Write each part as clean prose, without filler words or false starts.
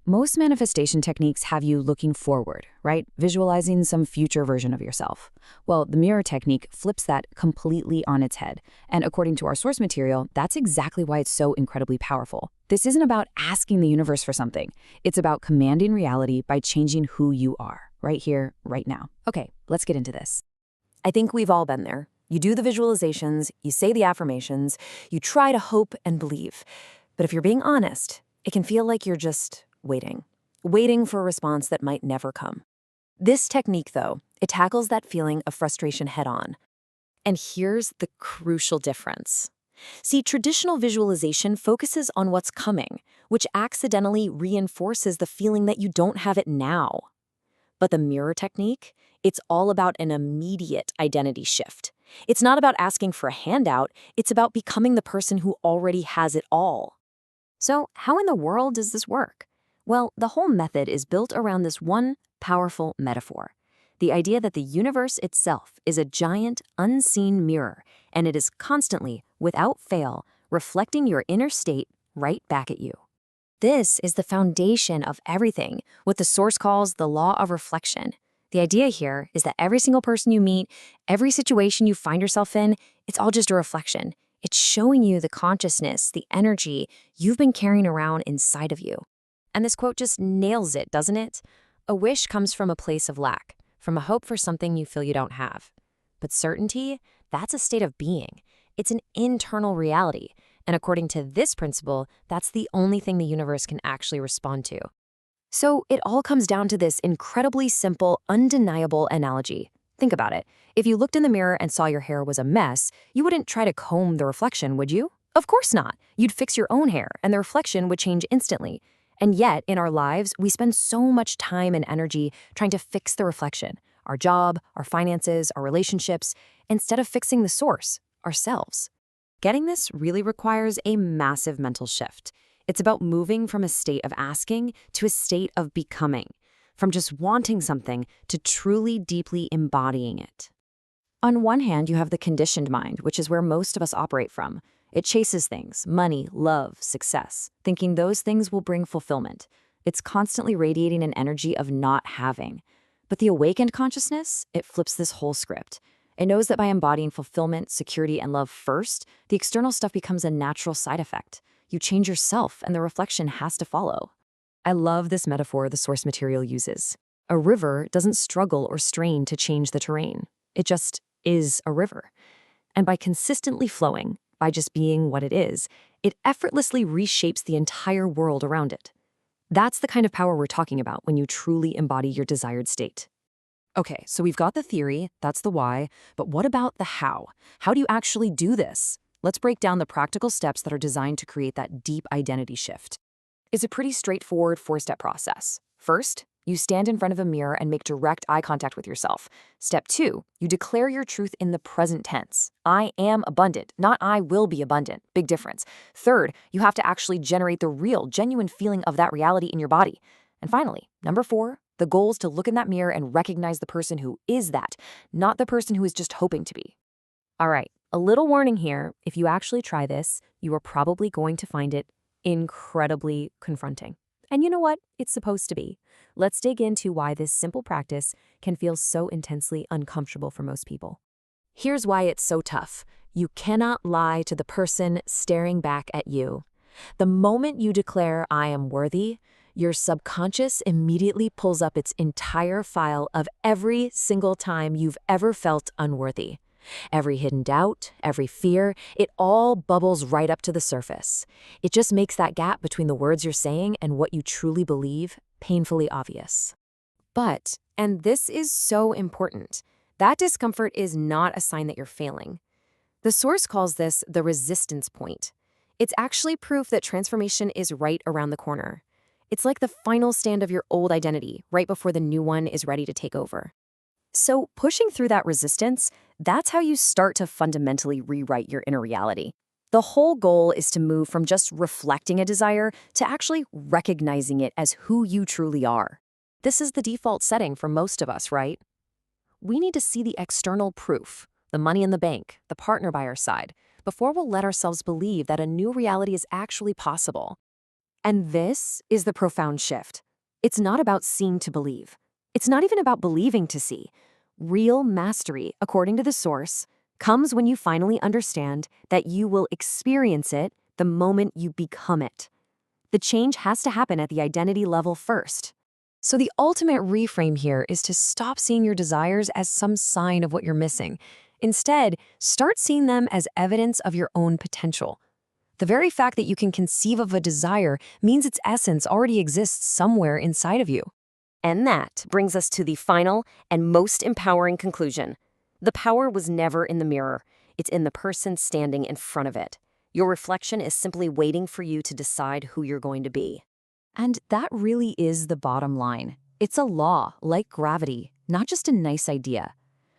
Most manifestation techniques have you looking forward, right? Visualizing some future version of yourself. Well, the mirror technique flips that completely on its head. And according to our source material, that's exactly why it's so incredibly powerful. This isn't about asking the universe for something. It's about commanding reality by changing who you are, right here, right now. Okay, let's get into this. I think we've all been there. You do the visualizations, you say the affirmations, you try to hope and believe. But if you're being honest, it can feel like you're just waiting for a response that might never come. This technique, though, it tackles that feeling of frustration head-on. And here's the crucial difference. See, traditional visualization focuses on what's coming, which accidentally reinforces the feeling that you don't have it now. But the mirror technique, it's all about an immediate identity shift. It's not about asking for a handout, it's about becoming the person who already has it all. So, how in the world does this work? Well, the whole method is built around this one powerful metaphor. The idea that the universe itself is a giant, unseen mirror, and it is constantly, without fail, reflecting your inner state right back at you. This is the foundation of everything, what the source calls the law of reflection. The idea here is that every single person you meet, every situation you find yourself in, it's all just a reflection. It's showing you the consciousness, the energy you've been carrying around inside of you. And this quote just nails it, doesn't it? A wish comes from a place of lack, from a hope for something you feel you don't have. But certainty, that's a state of being. It's an internal reality. And according to this principle, that's the only thing the universe can actually respond to. So it all comes down to this incredibly simple, undeniable analogy. Think about it. If you looked in the mirror and saw your hair was a mess, you wouldn't try to comb the reflection, would you? Of course not. You'd fix your own hair, and the reflection would change instantly. And yet, in our lives, we spend so much time and energy trying to fix the reflection, our job, our finances, our relationships, instead of fixing the source, ourselves. Getting this really requires a massive mental shift. It's about moving from a state of asking to a state of becoming, from just wanting something to truly deeply embodying it. On one hand, you have the conditioned mind, which is where most of us operate from. It chases things, money, love, success, thinking those things will bring fulfillment. It's constantly radiating an energy of not having. But the awakened consciousness, it flips this whole script. It knows that by embodying fulfillment, security, and love first, the external stuff becomes a natural side effect. You change yourself, and the reflection has to follow. I love this metaphor the source material uses. A river doesn't struggle or strain to change the terrain. It just is a river. And by consistently flowing, by just being what it is, it effortlessly reshapes the entire world around it. That's the kind of power we're talking about when you truly embody your desired state. Okay, so we've got the theory, that's the why, but what about the how? How do you actually do this? Let's break down the practical steps that are designed to create that deep identity shift. It's a pretty straightforward 4-step process. First, you stand in front of a mirror and make direct eye contact with yourself. Step 2, you declare your truth in the present tense. I am abundant, not I will be abundant. Big difference. Third, you have to actually generate the real, genuine feeling of that reality in your body. And finally, number 4, the goal is to look in that mirror and recognize the person who is that, not the person who is just hoping to be. All right, a little warning here. If you actually try this, you are probably going to find it incredibly confronting. And you know what? It's supposed to be. Let's dig into why this simple practice can feel so intensely uncomfortable for most people. Here's why it's so tough. You cannot lie to the person staring back at you. The moment you declare, I am worthy, your subconscious immediately pulls up its entire file of every single time you've ever felt unworthy. Every hidden doubt, every fear, it all bubbles right up to the surface. It just makes that gap between the words you're saying and what you truly believe painfully obvious. But, and this is so important, that discomfort is not a sign that you're failing. The source calls this the resistance point. It's actually proof that transformation is right around the corner. It's like the final stand of your old identity, right before the new one is ready to take over. So pushing through that resistance, that's how you start to fundamentally rewrite your inner reality. The whole goal is to move from just reflecting a desire to actually recognizing it as who you truly are. This is the default setting for most of us, right? We need to see the external proof, the money in the bank, the partner by our side, before we'll let ourselves believe that a new reality is actually possible. And this is the profound shift. It's not about seeing to believe. It's not even about believing to see. Real mastery, according to the source, comes when you finally understand that you will experience it the moment you become it. The change has to happen at the identity level first. So the ultimate reframe here is to stop seeing your desires as some sign of what you're missing. Instead, start seeing them as evidence of your own potential. The very fact that you can conceive of a desire means its essence already exists somewhere inside of you. And that brings us to the final and most empowering conclusion. The power was never in the mirror. It's in the person standing in front of it. Your reflection is simply waiting for you to decide who you're going to be. And that really is the bottom line. It's a law, like gravity, not just a nice idea.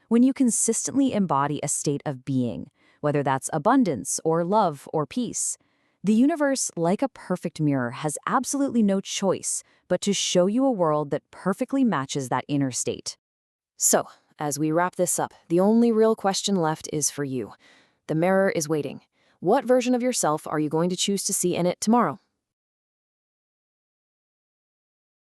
When you consistently embody a state of being, whether that's abundance or love or peace, the universe, like a perfect mirror, has absolutely no choice but to show you a world that perfectly matches that inner state. So, as we wrap this up, the only real question left is for you. The mirror is waiting. What version of yourself are you going to choose to see in it tomorrow?